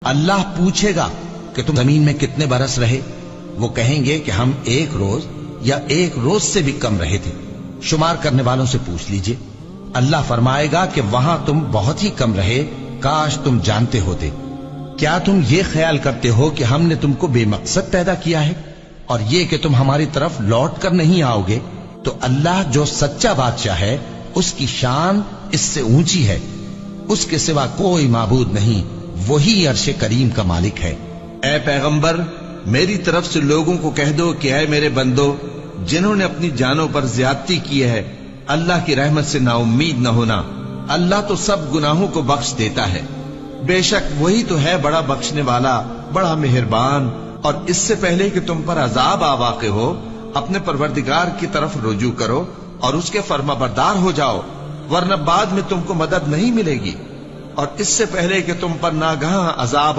اللہ پوچھے گا کہ تم زمین میں کتنے برس رہے؟ وہ کہیں گے کہ ہم 1 روز یا 1 روز سے بھی کم رہے تھے۔ شمار کرنے والوں سے پوچھ لیجئے۔ اللہ فرمائے گا کہ وہاں تم بہت ہی کم رہے، کاش تم جانتے ہوتے۔ کیا تم یہ خیال کرتے ہو کہ ہم نے تم کو بے مقصد پیدا کیا ہے اور یہ کہ تم ہماری طرف لوٹ کر نہیں آؤ گے؟ تو اللہ جو سچا بادشاہ ہے اس کی شان اس سے اونچی ہے، اس کے سوا کوئی معبود نہیں، وہی عرش کریم کا مالک ہے۔ اے پیغمبر، میری طرف سے لوگوں کو کہہ دو کہ اے میرے بندو، جنہوں نے اپنی جانوں پر زیادتی کی ہے، اللہ کی رحمت سے نا امید نہ ہونا۔ اللہ تو سب گناہوں کو بخش دیتا ہے، بے شک وہی تو ہے بڑا بخشنے والا، بڑا مہربان۔ اور اس سے پہلے کہ تم پر عذاب آ واقع ہو، اپنے پروردگار کی طرف رجوع کرو اور اس کے فرما بردار ہو جاؤ، ورنہ بعد میں تم کو مدد نہیں ملے گی۔ اور اس سے پہلے کہ تم پر ناگہاں عذاب